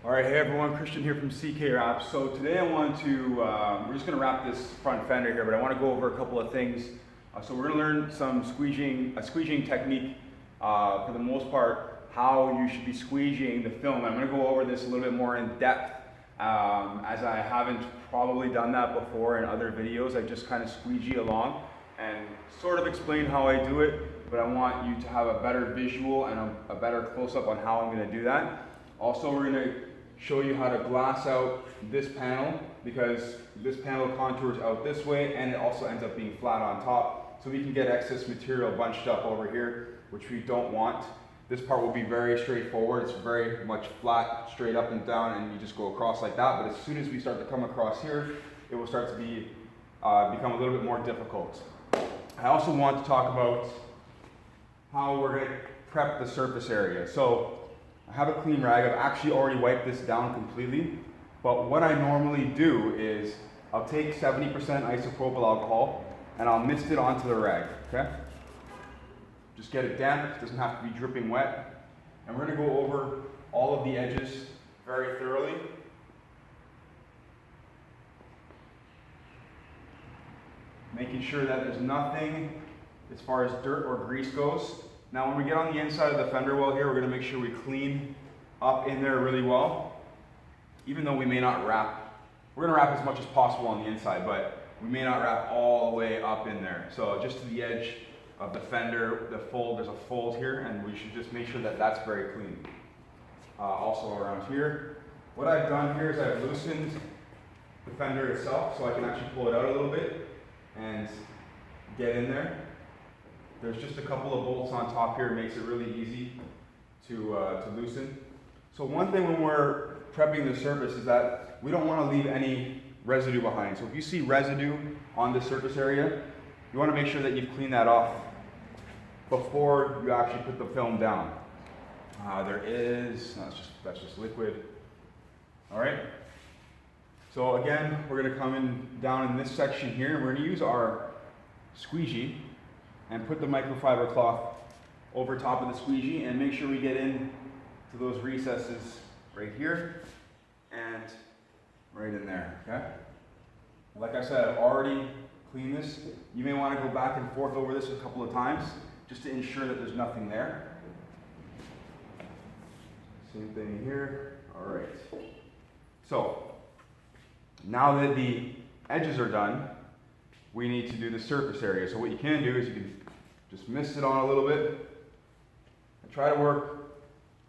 All right, hey everyone, Christian here from CK Wrap. So today I want to, we're just gonna wrap this front fender here, but I wanna go over a couple of things. So we're gonna learn some squeegeeing technique, for the most part, how you should be squeegeeing the film. I'm gonna go over this a little bit more in depth, as I haven't probably done that before in other videos. I just kind of squeegee along and sort of explain how I do it, but I want you to have a better visual and a better close-up on how I'm gonna do that. Also, we're gonna show you how to glass out this panel, because this panel contours out this way and it also ends up being flat on top, so we can get excess material bunched up over here, which we don't want. This part will be very straightforward. It's very much flat, straight up and down, and you just go across like that. But as soon as we start to come across here, it will start to be become a little bit more difficult. I also want to talk about how we're going to prep the surface area. So I have a clean rag. I've actually already wiped this down completely, but what I normally do is I'll take 70% isopropyl alcohol and I'll mist it onto the rag, okay? Just get it damp, it doesn't have to be dripping wet. And we're gonna go over all of the edges very thoroughly. Making sure that there's nothing as far as dirt or grease goes. Now when we get on the inside of the fender well here, we're going to make sure we clean up in there really well. Even though we may not wrap, we're going to wrap as much as possible on the inside, but we may not wrap all the way up in there. So just to the edge of the fender, the fold, there's a fold here, and we should just make sure that that's very clean. Also around here, what I've done here is I've loosened the fender itself so I can actually pull it out a little bit and get in there. There's just a couple of bolts on top here, it makes it really easy to loosen. So one thing when we're prepping the surface is that we don't want to leave any residue behind. So if you see residue on the surface area, you want to make sure that you've cleaned that off before you actually put the film down. There is, no, that's just liquid. All right. So again, we're going to come in down in this section here, and we're going to use our squeegee and put the microfiber cloth over top of the squeegee and make sure we get in to those recesses right here and right in there, okay? Like I said, I've already cleaned this. You may want to go back and forth over this a couple of times just to ensure that there's nothing there. Same thing here. All right. So now that the edges are done, we need to do the surface area. So what you can do is you can just mist it on a little bit and try to work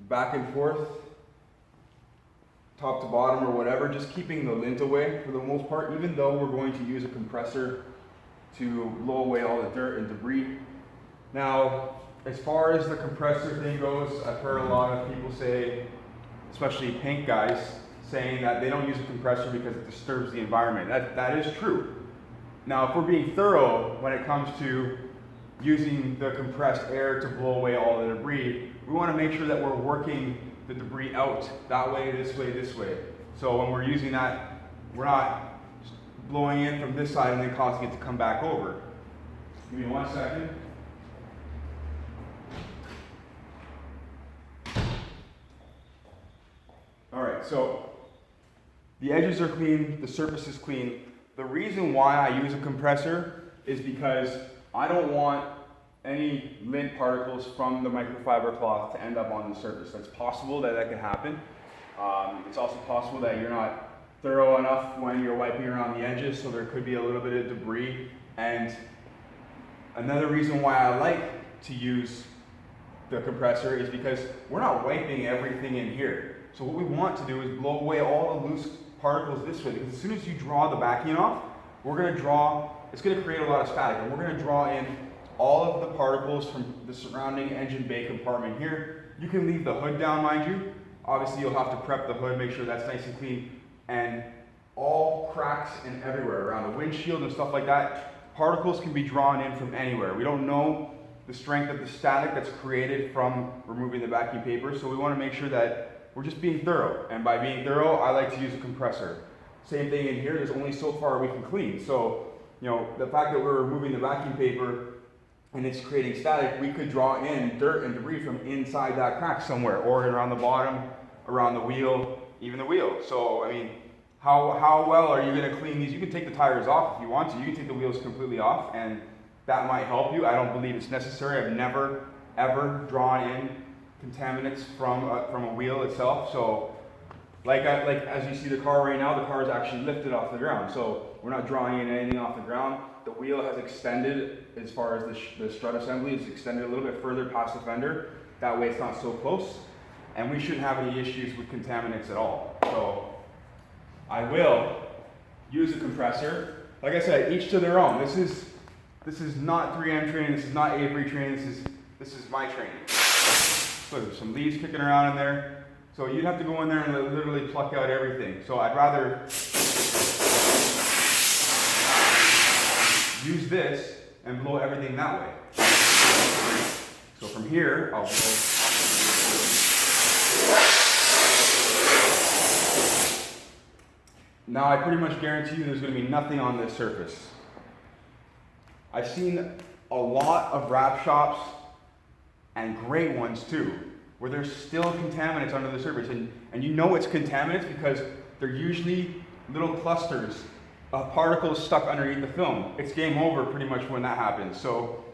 back and forth, top to bottom or whatever, just keeping the lint away for the most part, even though we're going to use a compressor to blow away all the dirt and debris. Now, as far as the compressor thing goes, I've heard a lot of people say, especially paint guys, saying that they don't use a compressor because it disturbs the environment. That is true. Now, if we're being thorough when it comes to using the compressed air to blow away all the debris, we want to make sure that we're working the debris out that way, this way, this way. So when we're using that, we're not blowing in from this side and then causing it to come back over. Give me 1 second. All right, so the edges are clean, the surface is clean. The reason why I use a compressor is because I don't want any lint particles from the microfiber cloth to end up on the surface. It's possible that that could happen. It's also possible that you're not thorough enough when you're wiping around the edges, so there could be a little bit of debris. And another reason why I like to use the compressor is because we're not wiping everything in here. So what we want to do is blow away all the loose particles this way, because as soon as you draw the backing off, it's going to create a lot of static, and we're going to draw in all of the particles from the surrounding engine bay compartment here. You can leave the hood down, mind you. Obviously you'll have to prep the hood, make sure that's nice and clean, and all cracks and everywhere around the windshield and stuff like that. Particles can be drawn in from anywhere. We don't know the strength of the static that's created from removing the backing paper, so we want to make sure that we're just being thorough, and by being thorough, I like to use a compressor. Same thing in here, there's only so far we can clean. So, you know, the fact that we're removing the backing paper and it's creating static, we could draw in dirt and debris from inside that crack somewhere, or around the bottom, around the wheel, even the wheel. So, I mean, how well are you gonna clean these? You can take the tires off if you want to. You can take the wheels completely off, and that might help you. I don't believe it's necessary. I've never, ever drawn in contaminants from a wheel itself. So, like as you see the car right now, the car is actually lifted off the ground. So we're not drawing in anything off the ground. The wheel has extended as far as the strut assembly is extended a little bit further past the fender. That way it's not so close. And we shouldn't have any issues with contaminants at all. So I will use a compressor. Like I said, each to their own. This is not 3M training. This is not Avery training. This is my training. So there's some leaves kicking around in there. So you'd have to go in there and literally pluck out everything. So I'd rather use this and blow everything that way. So from here, I'll blow. Now I pretty much guarantee you there's going to be nothing on this surface. I've seen a lot of wrap shops, and great ones too, where there's still contaminants under the surface. And you know it's contaminants because they're usually little clusters of particles stuck underneath the film. It's game over pretty much when that happens. So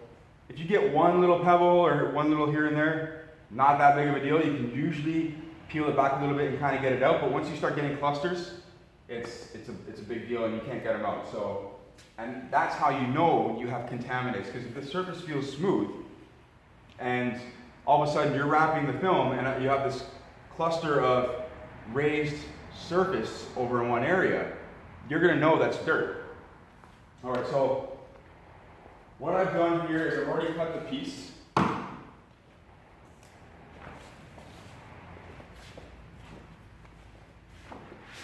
if you get one little pebble or one little here and there, not that big of a deal. You can usually peel it back a little bit and kind of get it out. But once you start getting clusters, it's a big deal and you can't get them out. So, and that's how you know you have contaminants, because if the surface feels smooth and all of a sudden you're wrapping the film and you have this cluster of raised surface over in one area, you're going to know that's dirt. All right, so what I've done here is I've already cut the piece.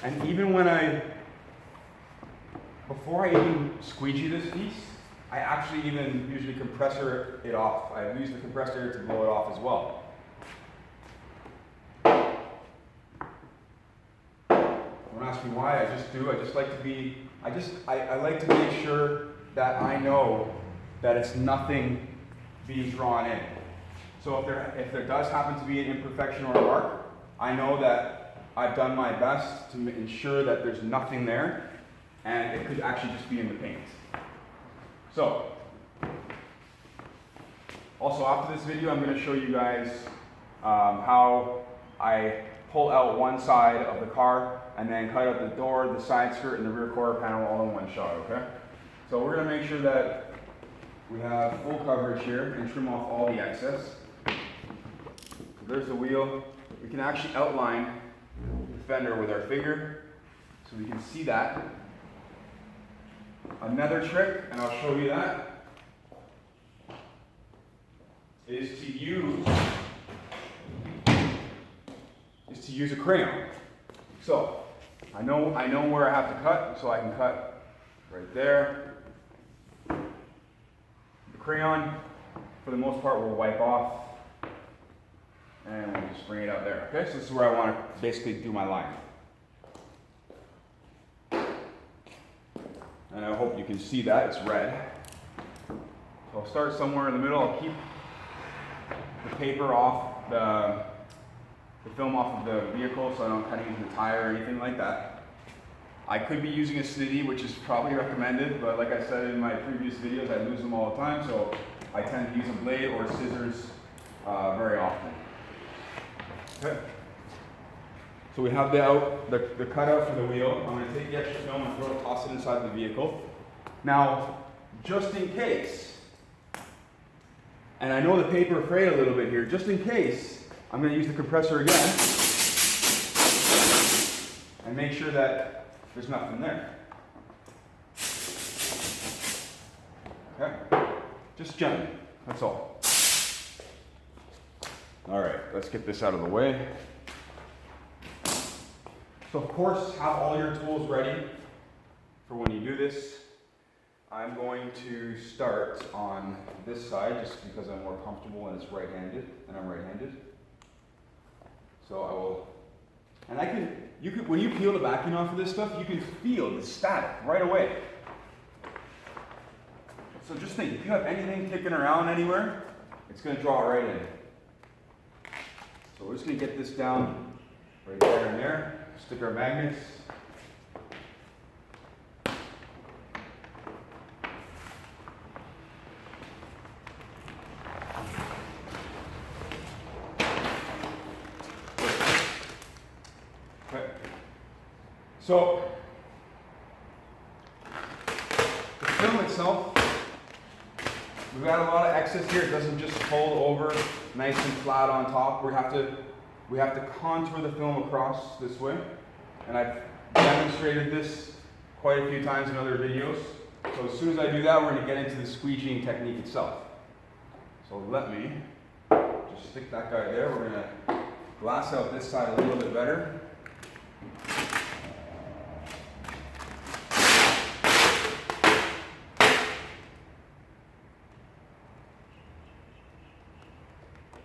And even before I even squeegee this piece, I actually even usually compressor it off. I use the compressor to blow it off as well. Don't ask me why, I just do. I just like to be, I like to make sure that I know that it's nothing being drawn in. So if there does happen to be an imperfection or a mark, I know that I've done my best to ensure that there's nothing there, and it could actually just be in the paint. So, also after this video, I'm going to show you guys how I pull out one side of the car and then cut out the door, the side skirt, and the rear quarter panel all in one shot, okay? So we're going to make sure that we have full coverage here and trim off all the excess. So there's the wheel. We can actually outline the fender with our finger so we can see that. Another trick, and I'll show you that, is to use a crayon. So I know where I have to cut, so I can cut right there. The crayon, for the most part, will wipe off, and we'll just bring it out there. Okay, so this is where I want to basically do my line. And I hope you can see that, it's red. So I'll start somewhere in the middle. I'll keep the paper off, the film off of the vehicle so I don't cut into the tire or anything like that. I could be using a slitty, which is probably recommended, but like I said in my previous videos, I lose them all the time, so I tend to use a blade or scissors very often. Okay. So we have the cutout for the wheel. I'm going to take the extra film and toss it inside the vehicle. Now, just in case, and I know the paper frayed a little bit here, just in case, I'm going to use the compressor again and make sure that there's nothing there. Okay? Just gently, that's all. All right, let's get this out of the way. So of course, have all your tools ready for when you do this. I'm going to start on this side just because I'm more comfortable and it's right-handed, and I'm right-handed. So I will, and you can, when you peel the backing off of this stuff, you can feel the static right away. So just think, if you have anything kicking around anywhere, it's going to draw it right in. So we're just going to get this down right there and there. Stick our magnets. Okay. So the film itself, we've got a lot of excess here. It doesn't just fold over nice and flat on top. We have to contour the film across this way. And I've demonstrated this quite a few times in other videos. So as soon as I do that, we're going to get into the squeegeeing technique itself. So let me just stick that guy there. We're going to glass out this side a little bit better.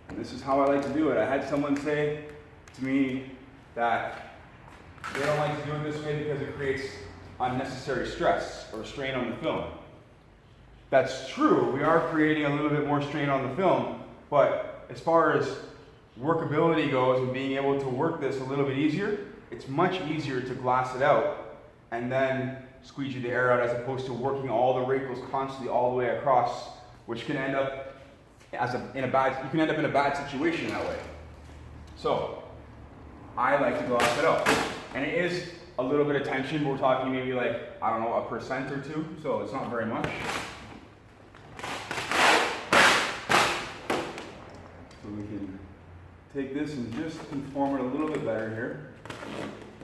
And this is how I like to do it. I had someone say to me that they don't like to do it this way because it creates unnecessary stress or strain on the film. That's true, we are creating a little bit more strain on the film, but as far as workability goes and being able to work this a little bit easier, it's much easier to glass it out and then squeegee the air out as opposed to working all the wrinkles constantly all the way across, which can end up you can end up in a bad situation that way. So I like to glass it out. And it is a little bit of tension, but we're talking maybe like, I don't know, 1% or 2, so it's not very much. So we can take this and just conform it a little bit better here.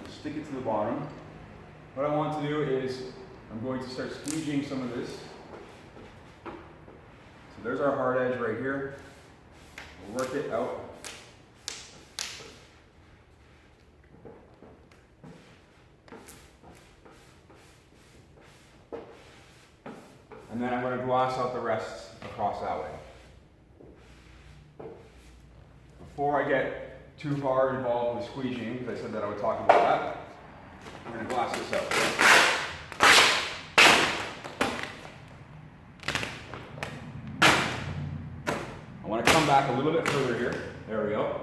Stick it to the bottom. What I want to do is, I'm going to start squeegeeing some of this. So there's our hard edge right here. We'll work it out. And then I'm going to gloss out the rest across that way. Before I get too far involved with squeegeeing, because I said that I would talk about that, I'm going to glass this out. I want to come back a little bit further here. There we go.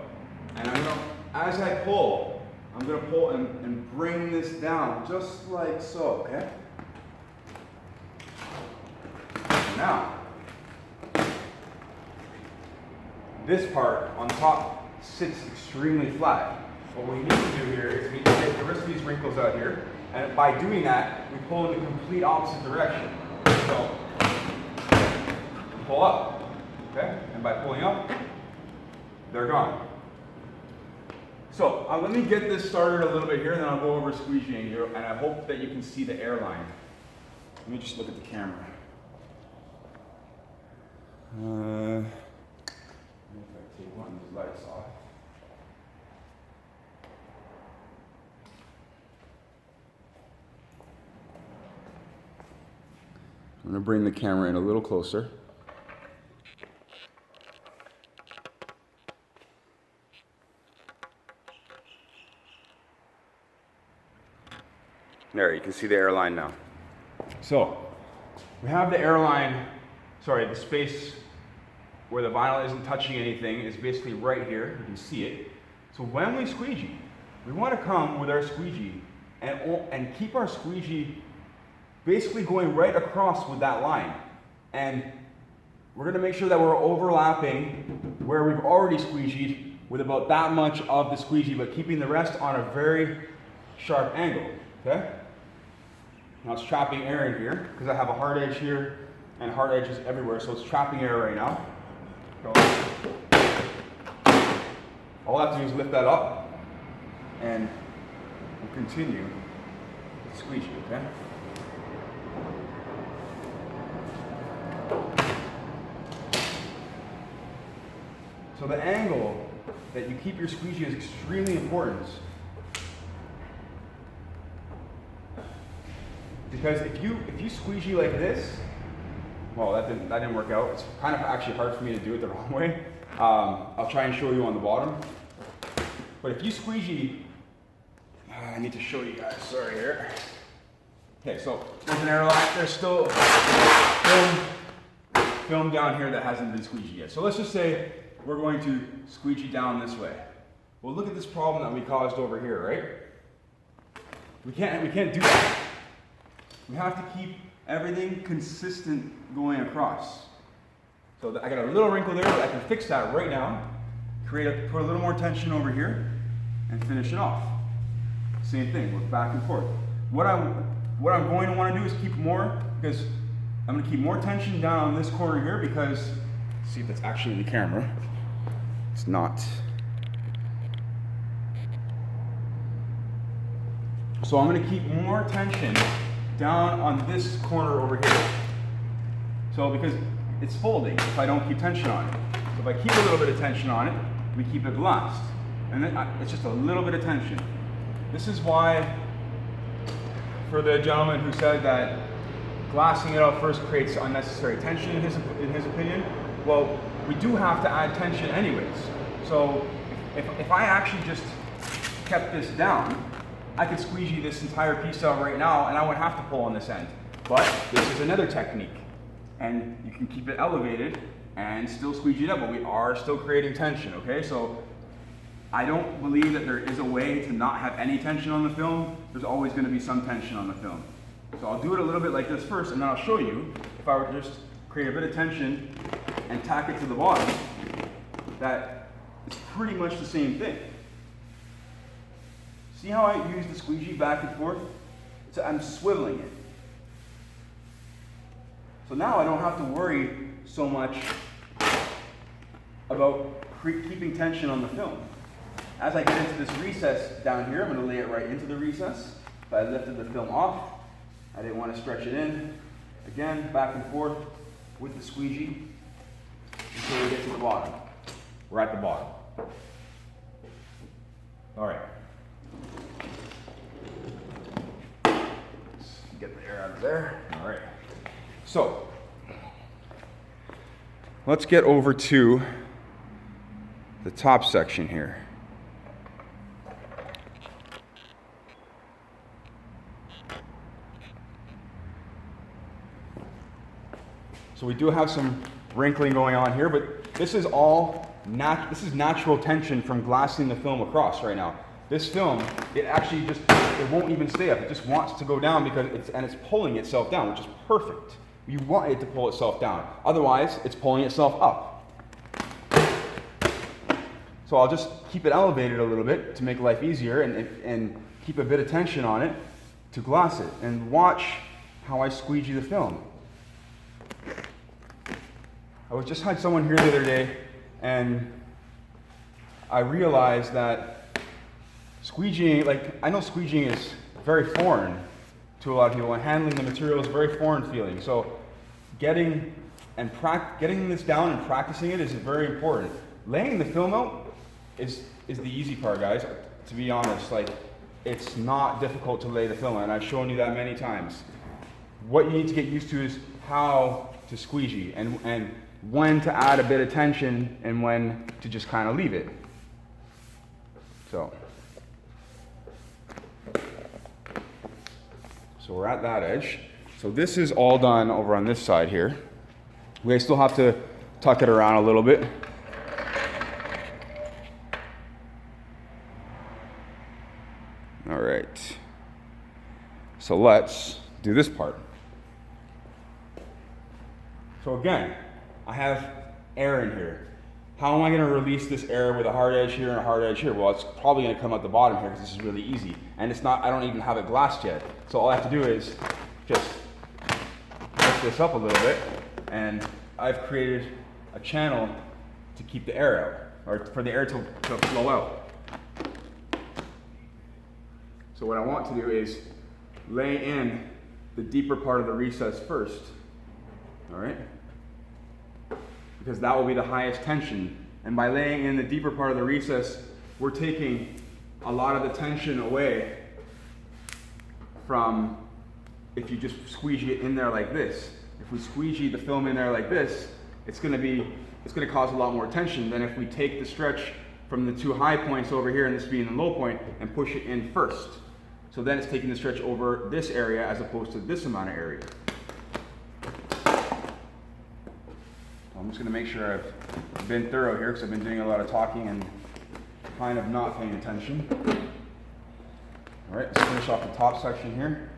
And I'm going to, as I pull, I'm going to pull and bring this down just like so, okay? Now, this part on top sits extremely flat. What we need to do here is we need to get the rest of these wrinkles out here, and by doing that, we pull in the complete opposite direction. So, pull up, okay? And by pulling up, they're gone. So, let me get this started a little bit here, and then I'll go over squeegeeing here, and I hope that you can see the airline. Let me just look at the camera. If I take one of these lights off. I'm going to bring the camera in a little closer. There, you can see the airline now. So, we have the airline, the space where the vinyl isn't touching anything is basically right here. You can see it. So when we squeegee, we want to come with our squeegee and keep our squeegee basically going right across with that line. And we're going to make sure that we're overlapping where we've already squeegeed with about that much of the squeegee, but keeping the rest on a very sharp angle, okay? Now it's trapping air in here because I have a hard edge here and hard edges everywhere, so it's trapping air right now. All I have to do is lift that up and we'll continue with squeegee, okay? So the angle that you keep your squeegee is extremely important. Because if you squeegee like this, well, that didn't work out. It's kind of actually hard for me to do it the wrong way. I'll try and show you on the bottom. But if you squeegee, I need to show you guys, sorry here. Okay, so there's an airline. There's still film down here that hasn't been squeegeed yet. So let's just say we're going to squeegee down this way. Well, look at this problem that we caused over here, right? We can't do that. We have to keep everything consistent going across. So I got a little wrinkle there, but I can fix that right now. Put a little more tension over here and finish it off. Same thing, work back and forth. What I'm going to want to do is keep more, because I'm going to keep more tension down on this corner here, because, see if that's actually in the camera. It's not. So I'm going to keep more tension down on this corner over here. So because it's folding if I don't keep tension on it. So if I keep a little bit of tension on it, we keep it glassed. And then it's just a little bit of tension. This is why, for the gentleman who said that glassing it out first creates unnecessary tension in his opinion, well, we do have to add tension anyways. So if I actually just kept this down, I could squeegee this entire piece out right now and I wouldn't have to pull on this end. But this is another technique. And you can keep it elevated and still squeegee it up, but we are still creating tension, okay? So I don't believe that there is a way to not have any tension on the film. There's always going to be some tension on the film. So I'll do it a little bit like this first, and then I'll show you if I were to just create a bit of tension and tack it to the bottom, that it's pretty much the same thing. See how I use the squeegee back and forth? So I'm swiveling it. So now I don't have to worry so much about keeping tension on the film. As I get into this recess down here, I'm going to lay it right into the recess. If I lifted the film off, I didn't want to stretch it in. Again, back and forth with the squeegee until we get to the bottom. We're at the bottom. All right. Let's get the air out of there. All right. So, let's get over to the top section here. So we do have some wrinkling going on here, but this is all natural tension from glassing the film across right now. This film, it actually just, it won't even stay up. It just wants to go down because it's pulling itself down, which is perfect. You want it to pull itself down. Otherwise, it's pulling itself up. So I'll just keep it elevated a little bit to make life easier and keep a bit of tension on it to glass it. And watch how I squeegee the film. I just had someone here the other day, and I realized that squeegeeing, like, I know squeegeeing is very foreign to a lot of people, and handling the material is very foreign feeling. So getting this down and practicing it is very important. Laying the film out is the easy part, guys. To be honest, like, it's not difficult to lay the film out, and I've shown you that many times. What you need to get used to is how to squeegee and when to add a bit of tension and when to just kind of leave it. So we're at that edge. So this is all done over on this side here. We still have to tuck it around a little bit. All right. So let's do this part. So again, I have air in here. How am I going to release this air with a hard edge here and a hard edge here? Well, it's probably going to come out the bottom here because this is really easy. And it's not, I don't even have it glassed yet. So all I have to do is just lift this up a little bit, and I've created a channel to keep the air out, or for the air to flow out. So what I want to do is lay in the deeper part of the recess first. All right? Because that will be the highest tension. And by laying in the deeper part of the recess, we're taking a lot of the tension away from if you just squeegee it in there like this. If we squeegee the film in there like this, it's going to cause a lot more tension than if we take the stretch from the two high points over here and this being the low point and push it in first. So then it's taking the stretch over this area as opposed to this amount of area. I'm just going to make sure I've been thorough here because I've been doing a lot of talking and kind of not paying attention. All right, let's finish off the top section here.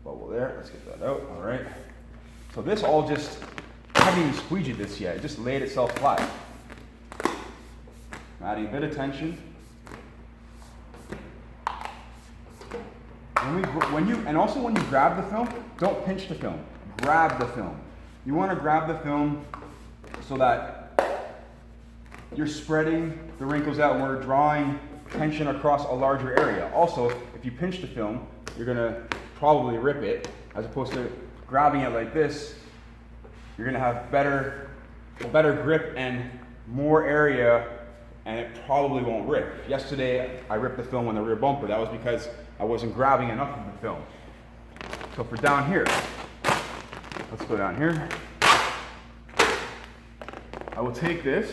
Bubble there, let's get that out, all right. So this all just, I haven't even squeegeed this yet, it just laid itself flat. I'm adding a bit of tension. When you grab the film, don't pinch the film, grab the film. You want to grab the film so that you're spreading the wrinkles out and we're drawing tension across a larger area. Also, if you pinch the film, you're going to probably rip it, as opposed to grabbing it like this. You're going to have better grip and more area, and it probably won't rip. Yesterday, I ripped the film on the rear bumper. That was because I wasn't grabbing enough of the film. So for down here, let's go down here. I will take this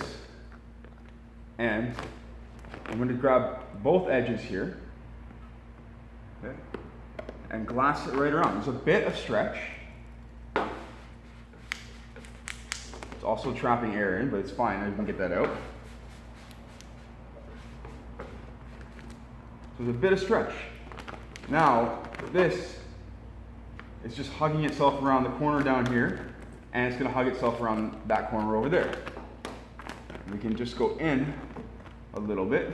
and I'm going to grab both edges here, okay, and glass it right around. There's a bit of stretch. It's also trapping air in, but it's fine. I can get that out. So there's a bit of stretch. Now, this is just hugging itself around the corner down here, and it's going to hug itself around that corner over there. We can just go in a little bit.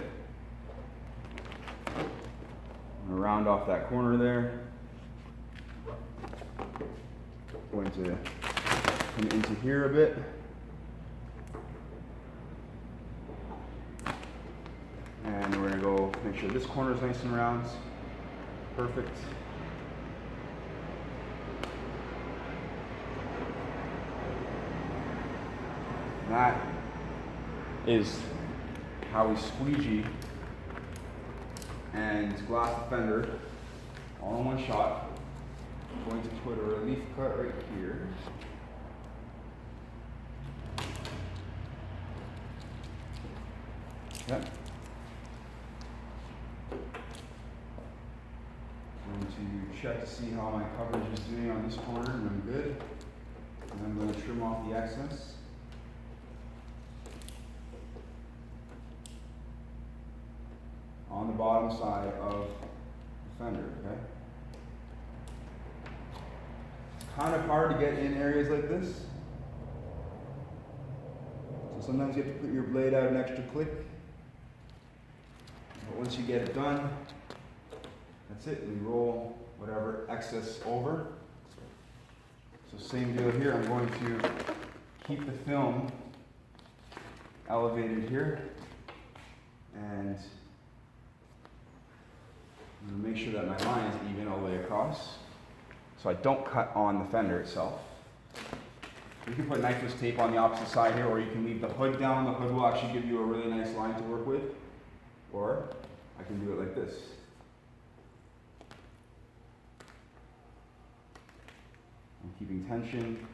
Round off that corner there. Going to come into here a bit. And we're going to go make sure this corner is nice and round. Perfect. That is how we squeegee and glass the fender all in one shot. I'm going to put a relief cut right here. Okay. I'm going to check to see how my coverage is doing on this corner, and I'm good. And I'm going to trim off the excess. On the bottom side of the fender, okay? It's kind of hard to get in areas like this. So sometimes you have to put your blade out an extra click. But once you get it done, that's it. We roll whatever excess over. So same deal here. I'm going to keep the film elevated here, and I'm going to make sure that my line is even all the way across, so I don't cut on the fender itself. You can put knifeless tape on the opposite side here, or you can leave the hood down. The hood will actually give you a really nice line to work with. Or I can do it like this. I'm keeping tension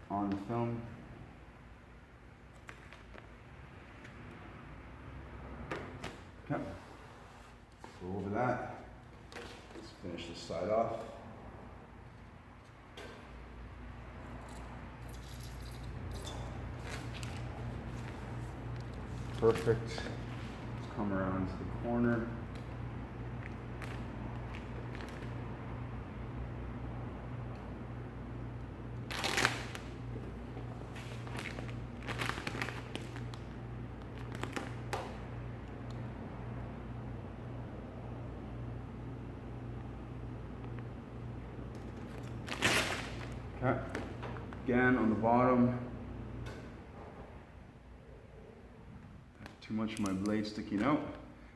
on the film. Okay. Go over that. Let's finish this side off. Perfect. Let's come around to the corner. Okay. Again, on the bottom, too much of my blade sticking out.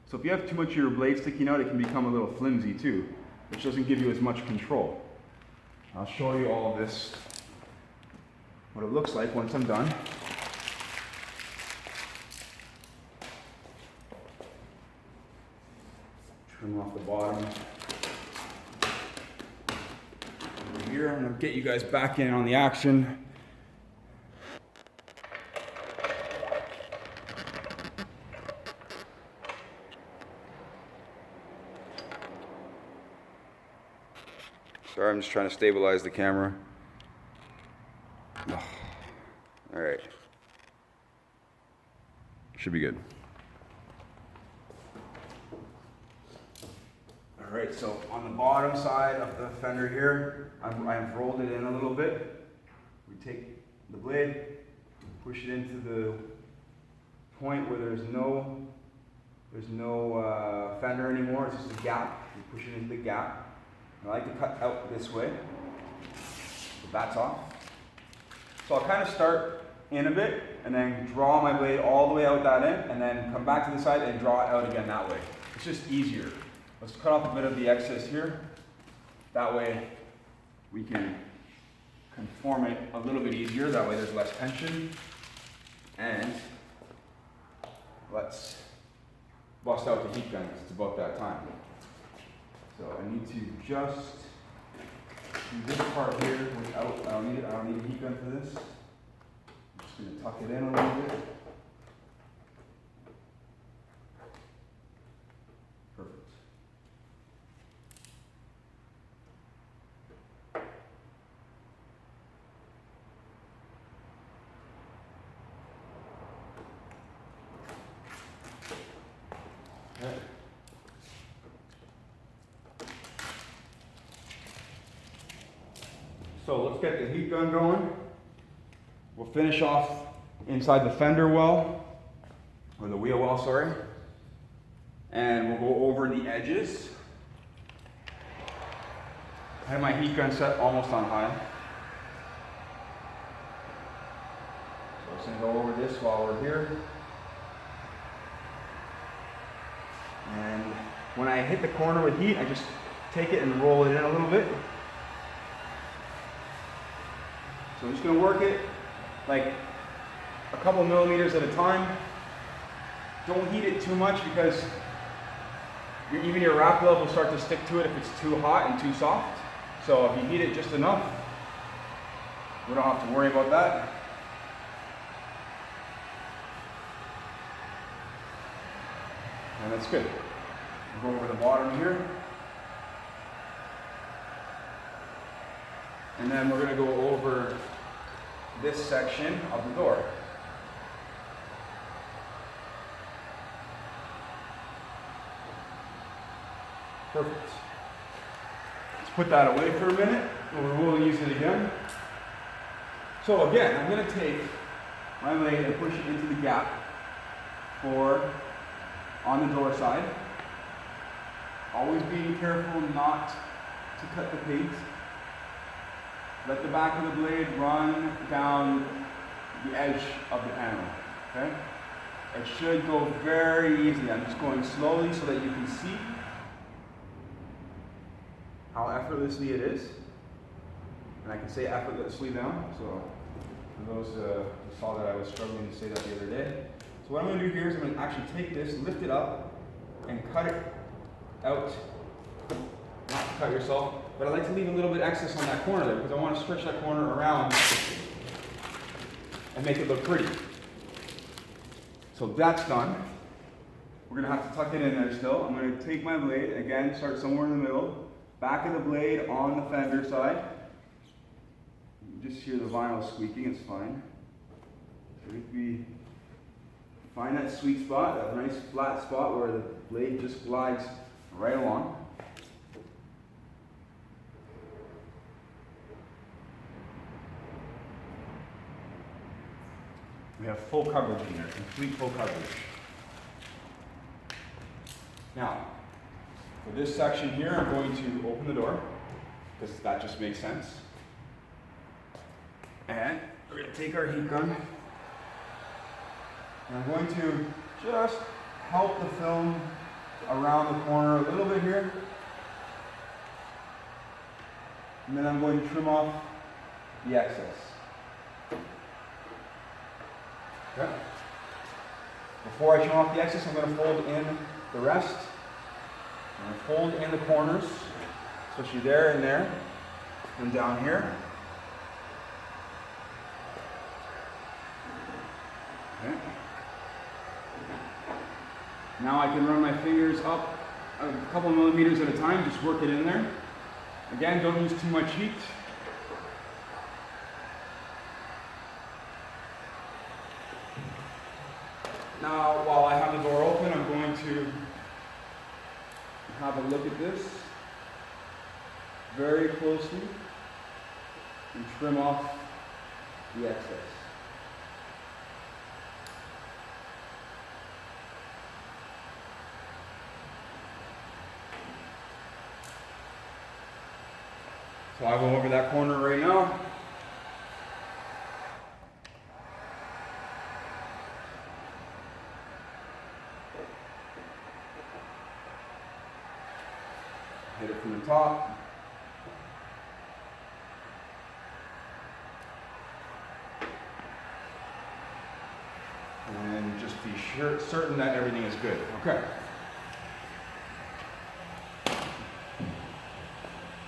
So if you have too much of your blade sticking out, it can become a little flimsy too, which doesn't give you as much control. I'll show you all of this, what it looks like once I'm done. Trim off the bottom. Here. I'm going to get you guys back in on the action. Sorry, I'm just trying to stabilize the camera. Oh. All right. Should be good. right, so on the bottom side of the fender here, I've rolled it in a little bit. We take the blade, push it into the point where there's no fender anymore, it's just a gap. We push it into the gap. I like to cut out this way. So that's off. So I'll kind of start in a bit and then draw my blade all the way out that end and then come back to the side and draw it out again that way. It's just easier. Let's cut off a bit of the excess here. That way we can conform it a little bit easier. That way there's less tension. And let's bust out the heat gun because it's about that time. So I need to just do this part here without, I don't need a heat gun for this. I'm just going to tuck it in a little bit. Perfect. Okay. So let's get the heat gun going. We'll finish off inside the fender well, or the wheel well, sorry. And we'll go over the edges. I have my heat gun set almost on high. So I'm just gonna go over this while we're here. And when I hit the corner with heat, I just take it and roll it in a little bit. So I'm just going to work it like a couple millimeters at a time. Don't heat it too much because even your wrap glove will start to stick to it if it's too hot and too soft. So if you heat it just enough, we don't have to worry about that. And that's good. We'll go over the bottom here. And then we're going to go over this section of the door. Perfect. Let's put that away for a minute, and we will use it again. So again, I'm going to take my blade and push it into the gap on the door side. Always being careful not to cut the paint. Let the back of the blade run down the edge of the panel, okay? It should go very easily. I'm just going slowly so that you can see how effortlessly it is. And I can say effortlessly now, so for those who saw that I was struggling to say that the other day. So what I'm going to do here is I'm going to actually take this, lift it up, and cut it out. Not to cut yourself, but I like to leave a little bit excess on that corner there because I want to stretch that corner around and make it look pretty. So that's done. We're going to have to tuck it in there still. I'm going to take my blade, again, start somewhere in the middle, back of the blade on the fender side. You just hear the vinyl squeaking, it's fine. So if we find that sweet spot, that nice flat spot where the blade just glides right along. We have full coverage in there, complete full coverage. Now, for this section here, I'm going to open the door, because that just makes sense. And we're going to take our heat gun, and I'm going to just help the film around the corner a little bit here. And then I'm going to trim off the excess. Okay. Before I trim off the excess, I'm going to fold in the rest. I'm going to fold in the corners, especially there and there, and down here. Okay. Now I can run my fingers up a couple millimeters at a time, just work it in there. Again, don't use too much heat. Now, while I have the door open, I'm going to have a look at this. very closely and trim off the excess. So I'll go over that corner right now. Hit it from the top. And just be certain that everything is good. Okay.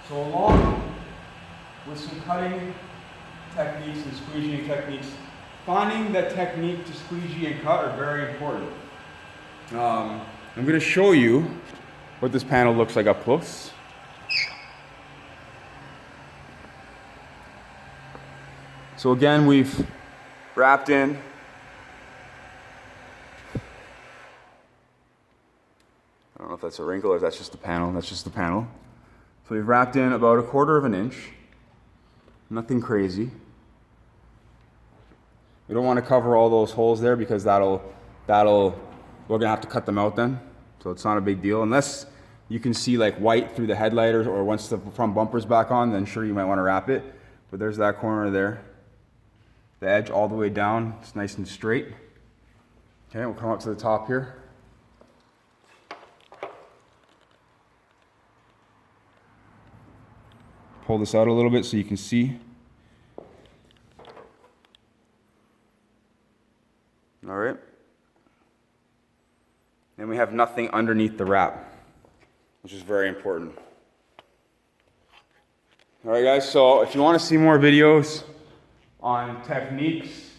So along with some cutting techniques and squeegeeing techniques, finding the technique to squeegee and cut are very important. I'm going to show you what this panel looks like up close. So again, we've wrapped in I don't know if that's a wrinkle or if that's just the panel. That's just the panel. So we've wrapped in about 1/4 of an inch. Nothing crazy. We don't want to cover all those holes there because we're gonna have to cut them out then. So it's not a big deal unless you can see like white through the headlight or once the front bumper's back on, then sure you might want to wrap it. But there's that corner there. The edge all the way down. It's nice and straight. Okay, we'll come up to the top here. Pull this out a little bit so you can see. All right. And we have nothing underneath the wrap, which is very important. All right, guys, so if you want to see more videos on techniques,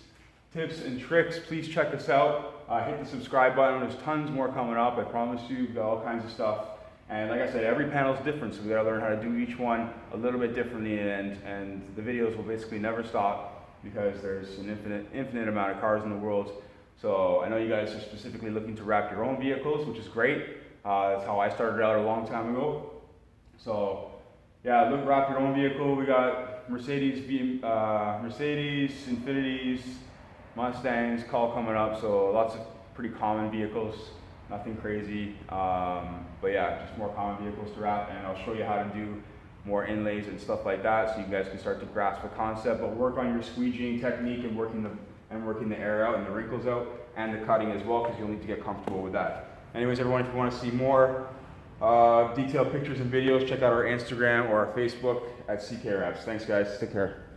tips, and tricks, please check us out. Hit the subscribe button. There's tons more coming up. I promise you, we've got all kinds of stuff. And like I said, every panel is different, so we gotta learn how to do each one a little bit differently, and the videos will basically never stop because there's an infinite amount of cars in the world. So I know you guys are specifically looking to wrap your own vehicles, which is great. That's how I started out a long time ago. So yeah, wrap your own vehicle. We got Mercedes, Infinitis, Mustangs, call coming up. So lots of pretty common vehicles. Nothing crazy, but yeah, just more common vehicles to wrap, and I'll show you how to do more inlays and stuff like that so you guys can start to grasp the concept, but work on your squeegeeing technique and working the air out and the wrinkles out and the cutting as well, because you'll need to get comfortable with that. Anyways, everyone, if you want to see more detailed pictures and videos, check out our Instagram or our Facebook at CK Wraps. Thanks guys, take care.